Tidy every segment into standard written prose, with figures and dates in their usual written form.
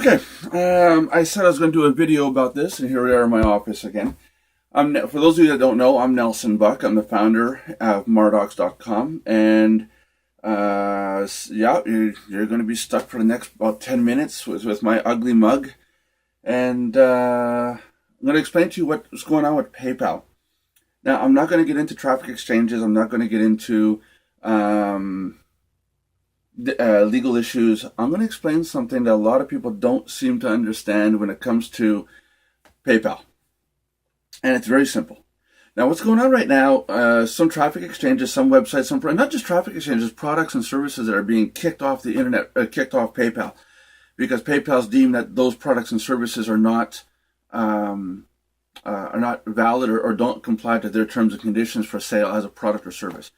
Okay, I said I was going to do a video about this, and here we are in my office again. For those of you that don't know, I'm Nelson Buck. I'm the founder of Mardocs.com, and yeah, you're going to be stuck for the next about 10 minutes with my ugly mug, and I'm going to explain to you what's going on with PayPal. Now, I'm not going to get into traffic exchanges. I'm not going to get into legal issues. I'm going to explain something that a lot of people don't seem to understand when it comes to PayPal. And it's very simple. Now, what's going on right now, some traffic exchanges, some websites, not just traffic exchanges, products and services that are being kicked off the internet, kicked off PayPal, because PayPal's deemed that those products and services are not valid or don't comply to their terms and conditions for sale as a product or service.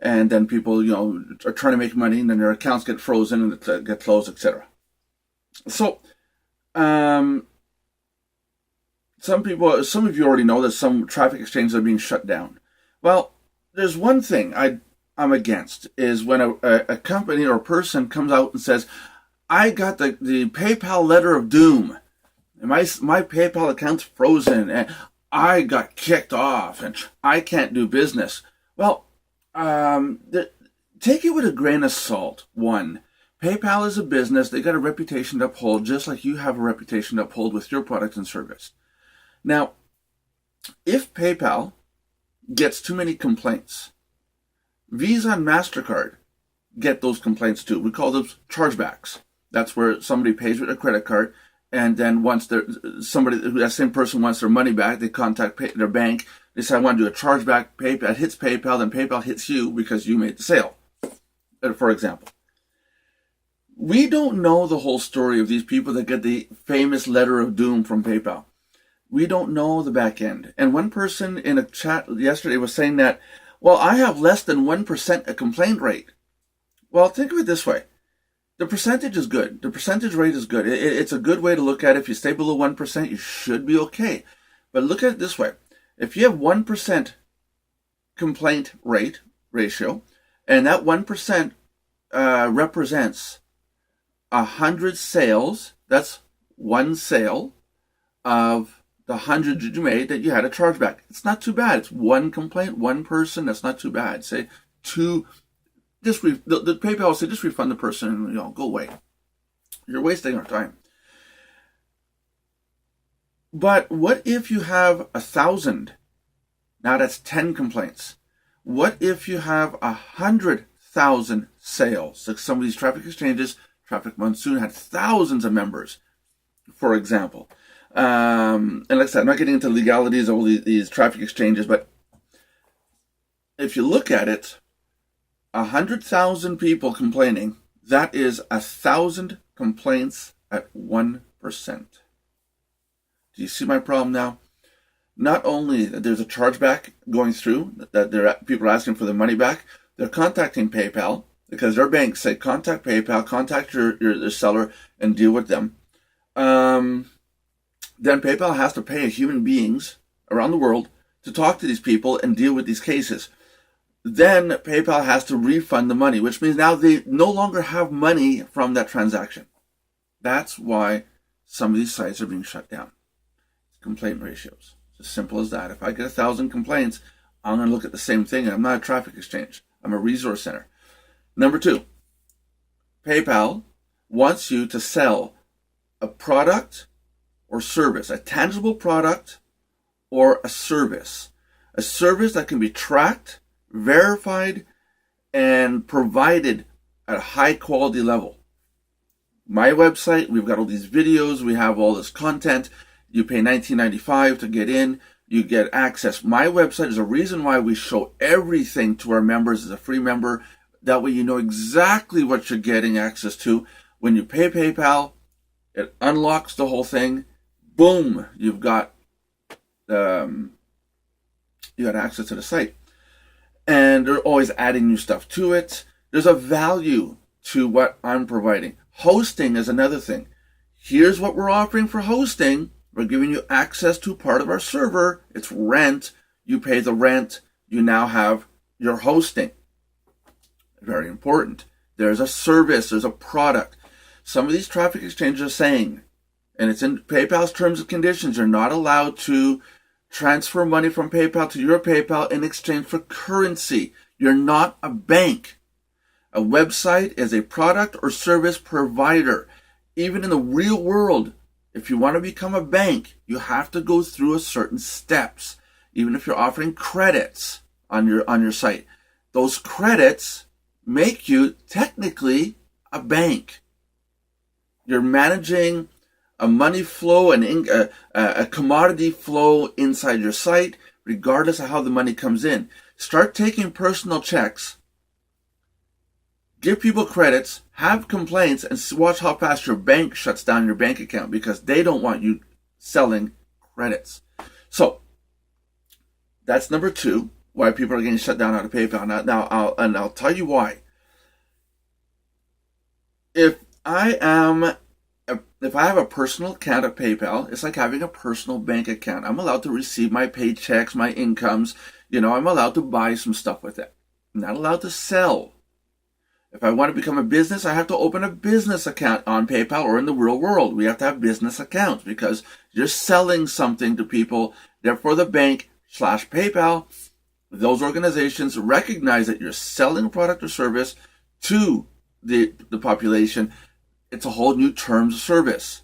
And then people, are trying to make money, and then their accounts get frozen and get closed, etc. So, some of you already know that some traffic exchanges are being shut down. Well, there's one thing I'm against, is when a company or a person comes out and says, I got the PayPal letter of doom, and my PayPal account's frozen, and I got kicked off, and I can't do business. Well, take it with a grain of salt. One, PayPal is a business. They got a reputation to uphold, just like you have a reputation to uphold with your product and service. Now, if PayPal gets too many complaints, Visa and MasterCard get those complaints too. We call those chargebacks. That's where somebody pays with a credit card, and then once that same person wants their money back, they contact their bank. They say, I want to do a chargeback. PayPal hits PayPal, then PayPal hits you because you made the sale, for example. We don't know the whole story of these people that get the famous letter of doom from PayPal. We don't know the back end. And one person in a chat yesterday was saying that, well, I have less than 1% a complaint rate. Well, think of it this way. The percentage is good. The percentage rate is good. It's a good way to look at it. If you stay below 1%, you should be okay. But look at it this way. If you have 1% complaint rate ratio, and that 1% represents 100 sales, that's one sale of the 100 you made that you had a chargeback. It's not too bad. It's one complaint, one person. That's not too bad. Say two. The PayPal will say, just refund the person and go away. You're wasting our time. But what if you have 1,000? Now that's 10 complaints. What if you have 100,000 sales? Like some of these traffic exchanges, Traffic Monsoon had thousands of members, for example. And like I said, I'm not getting into legalities of all these traffic exchanges, but if you look at it, 100,000 people complaining, that is 1,000 complaints at 1%. Do you see my problem now? Not only that there's a chargeback going through, that people are asking for their money back, they're contacting PayPal because their banks say, contact PayPal, contact your seller and deal with them. Then PayPal has to pay human beings around the world to talk to these people and deal with these cases. Then PayPal has to refund the money, which means now they no longer have money from that transaction. That's why some of these sites are being shut down. Complaint ratios. It's as simple as that. If I get 1,000 complaints, I'm going to look at the same thing, and I'm not a traffic exchange. I'm a resource center. Number two, PayPal wants you to sell a product or service, a tangible product or a service that can be tracked, verified, and provided at a high quality level. My website, we've got all these videos, we have all this content. You pay $19.95 to get in, you get access. My website is a reason why we show everything to our members as a free member. That way you know exactly what you're getting access to. When you pay PayPal, it unlocks the whole thing. Boom, you've got access to the site. And they're always adding new stuff to it. There's a value to what I'm providing. Hosting is another thing. Here's what we're offering for hosting. We're giving you access to part of our server. It's rent. You pay the rent. You now have your hosting. Very important. There's a service. There's a product. Some of these traffic exchanges are saying, and it's in PayPal's terms and conditions, you're not allowed to transfer money from PayPal to your PayPal in exchange for currency. You're not a bank. A website is a product or service provider. Even in the real world, if you want to become a bank, you have to go through certain steps. Even if you're offering credits on your site, those credits make you technically a bank. You're managing a money flow and a commodity flow inside your site, regardless of how the money comes in. Start taking personal checks, give people credits, have complaints, and watch how fast your bank shuts down your bank account, because they don't want you selling credits. So that's number 2, why people are getting shut down out of PayPal. Now I'll tell you why. If I have a personal account at PayPal, it's like having a personal bank account. I'm allowed to receive my paychecks, my incomes. I'm allowed to buy some stuff with it. I'm not allowed to sell. If I want to become a business, I have to open a business account on PayPal or in the real world. We have to have business accounts because you're selling something to people. Therefore, the bank/PayPal, those organizations recognize that you're selling a product or service to the population. It's a whole new terms of service.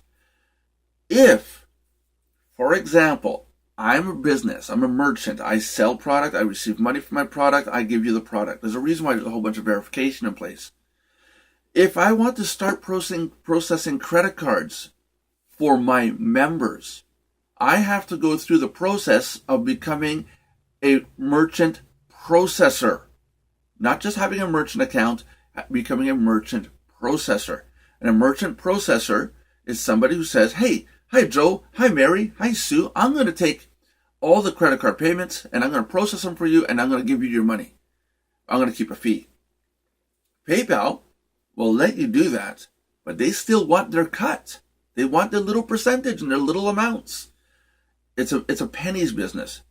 If, for example, I'm a business, I'm a merchant, I sell product, I receive money for my product, I give you the product. There's a reason why there's a whole bunch of verification in place. If I want to start processing credit cards for my members, I have to go through the process of becoming a merchant processor. Not just having a merchant account, becoming a merchant processor. And a merchant processor is somebody who says, hey, hi Joe, hi Mary, hi Sue, I'm going to take all the credit card payments and I'm going to process them for you and I'm going to give you your money. I'm going to keep a fee. PayPal will let you do that, but they still want their cut. They want their little percentage and their little amounts. It's a pennies business.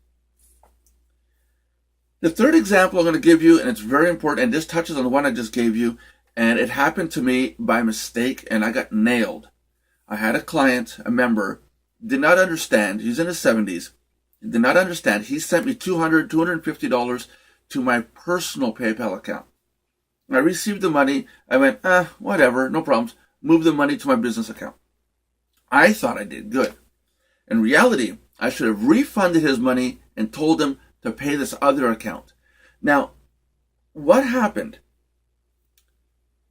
The third example I'm going to give you, and it's very important, and this touches on the one I just gave you, and it happened to me by mistake and I got nailed. I had a client, a member, did not understand. He's in his 70s. Did not understand. He sent me $250 to my personal PayPal account. I received the money. I went, whatever, no problems. Moved the money to my business account. I thought I did good. In reality, I should have refunded his money and told him to pay this other account. Now, what happened?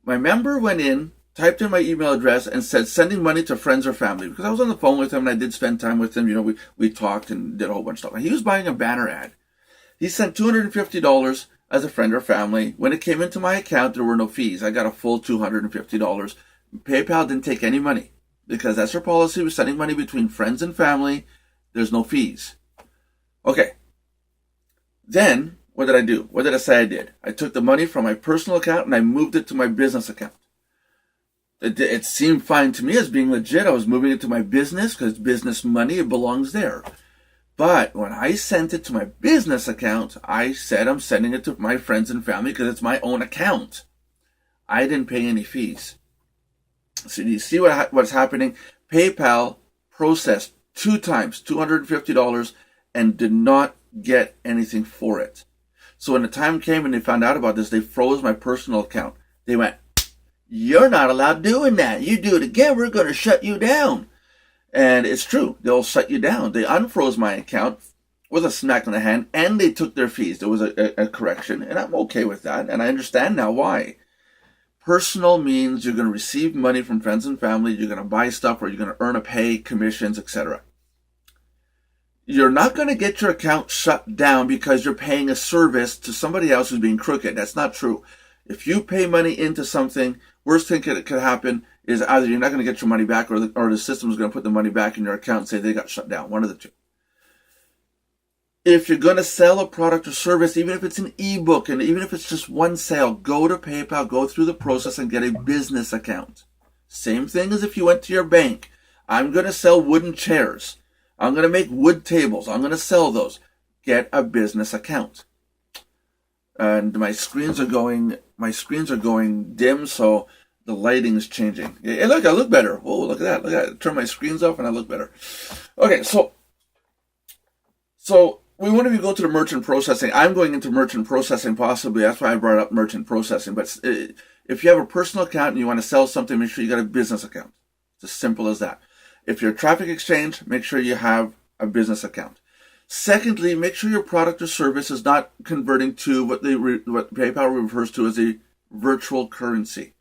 My member went in, typed in my email address and said sending money to friends or family, because I was on the phone with him and I did spend time with him. We talked and did a whole bunch of stuff. He was buying a banner ad. He sent $250 as a friend or family. When it came into my account, there were no fees. I got a full $250. PayPal didn't take any money because that's their policy. We're sending money between friends and family. There's no fees. Okay. Then what did I do? What did I say I did? I took the money from my personal account and I moved it to my business account. It seemed fine to me as being legit. I was moving it to my business because business money, it belongs there. But when I sent it to my business account, I said I'm sending it to my friends and family because it's my own account. I didn't pay any fees. So do you see what's happening? PayPal processed 2 times $250 and did not get anything for it. So when the time came and they found out about this, they froze my personal account. They went, "You're not allowed doing that. You do it again, we're going to shut you down." And it's true. They'll shut you down. They unfroze my account with a smack in the hand, and they took their fees. There was a correction, and I'm okay with that, and I understand now why. Personal means you're going to receive money from friends and family, you're going to buy stuff, or you're going to earn a pay, commissions, etc. You're not going to get your account shut down because you're paying a service to somebody else who's being crooked. That's not true. If you pay money into something, worst thing that could happen is either you're not going to get your money back or the system is going to put the money back in your account and say they got shut down. One of the two. If you're going to sell a product or service, even if it's an ebook and even if it's just one sale, go to PayPal, go through the process and get a business account. Same thing as if you went to your bank. I'm going to sell wooden chairs. I'm going to make wood tables. I'm going to sell those. Get a business account. And my screens are going dim, so The lighting is changing. Hey, look, I look better. Oh, look at that. Look at that. Turn my screens off and I look better. Okay, so we want to go to the merchant processing. I'm going into merchant processing possibly. That's why I brought up merchant processing. But if you have a personal account and you want to sell something, make sure you got a business account. It's as simple as that. If you're a traffic exchange, make sure you have a business account. Secondly, make sure your product or service is not converting to what PayPal refers to as a virtual currency.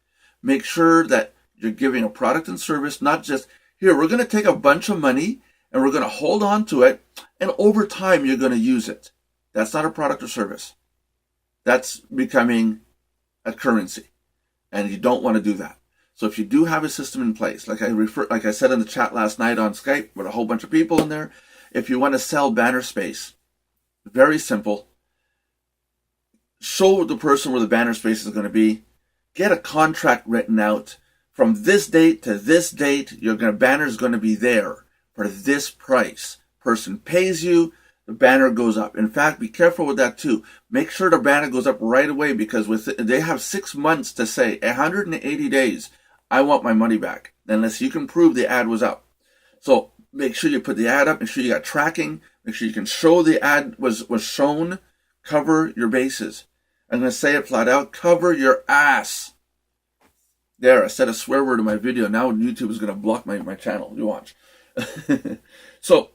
Make sure that you're giving a product and service, not just, here, we're going to take a bunch of money and we're going to hold on to it, and over time you're going to use it. That's not a product or service. That's becoming a currency, and you don't want to do that. So if you do have a system in place, like I said in the chat last night on Skype with a whole bunch of people in there, if you want to sell banner space, very simple. Show the person where the banner space is going to be. Get a contract written out. From this date to this date, your banner is going to be there for this price. Person pays you, the banner goes up. In fact, be careful with that too. Make sure the banner goes up right away, because they have 6 months to say, 180 days, I want my money back, unless you can prove the ad was up. So make sure you put the ad up. Make sure you got tracking. Make sure you can show the ad was shown. Cover your bases. I'm going to say it flat out. Cover your ass. There, I said a swear word in my video. Now YouTube is going to block my channel. You watch. So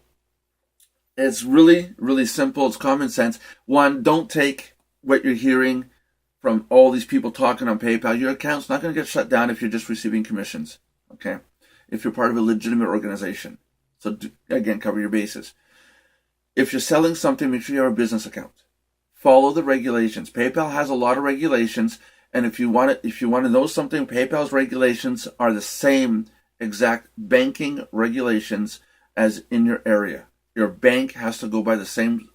it's really, really simple. It's common sense. One, don't take what you're hearing from all these people talking on PayPal. Your account's not going to get shut down if you're just receiving commissions. Okay? If you're part of a legitimate organization. So again, cover your bases. If you're selling something, make sure you have a business account. Follow the regulations. PayPal has a lot of regulations, and if you want to know something, PayPal's regulations are the same exact banking regulations as in your area. Your bank has to go by the same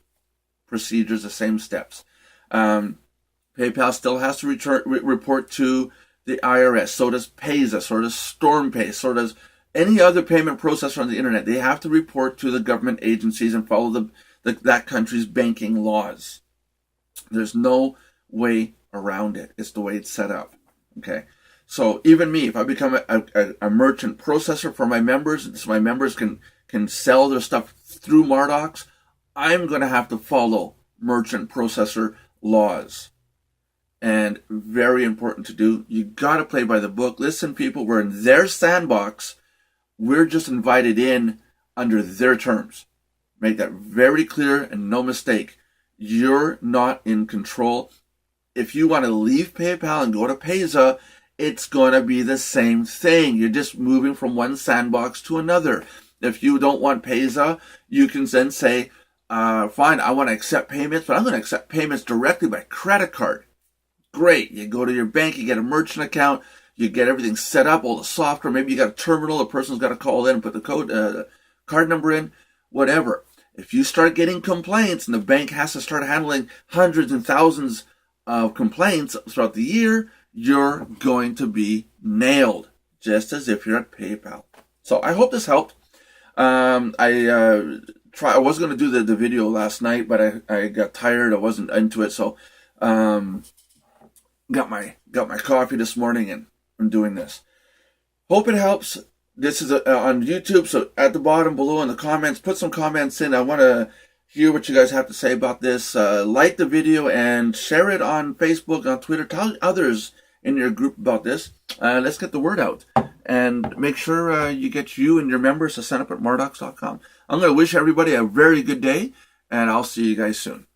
procedures, the same steps. PayPal still has to report to the IRS. So does Payza. So does StormPay. So does any other payment processor on the internet. They have to report to the government agencies and follow that country's banking laws. There's no way around it. It's the way it's set up. Okay. So even me, if I become a merchant processor for my members, so my members can sell their stuff through Mardocs, I'm going to have to follow merchant processor laws. And very important to do. You got to play by the book. Listen, people, we're in their sandbox. We're just invited in under their terms. Make that very clear and no mistake. You're not in control. If you want to leave PayPal and go to Payza, it's going to be the same thing. You're just moving from one sandbox to another. If you don't want Payza, you can then say, fine, I want to accept payments, but I'm going to accept payments directly by credit card. Great. You go to your bank, you get a merchant account, you get everything set up, all the software. Maybe you got a terminal, a person's got to call in and put the card number in, whatever. If you start getting complaints and the bank has to start handling hundreds and thousands of complaints throughout the year, you're going to be nailed, just as if you're at PayPal. So I hope this helped. I was going to do the video last night, but I got tired. I wasn't into it, so got my coffee this morning and I'm doing this. Hope it helps. This is on YouTube, so at the bottom below in the comments, put some comments in. I want to hear what you guys have to say about this. Like the video and share it on Facebook, on Twitter. Tell others in your group about this. Let's get the word out. And make sure you get you and your members to sign up at mardocs.com. I'm going to wish everybody a very good day, and I'll see you guys soon.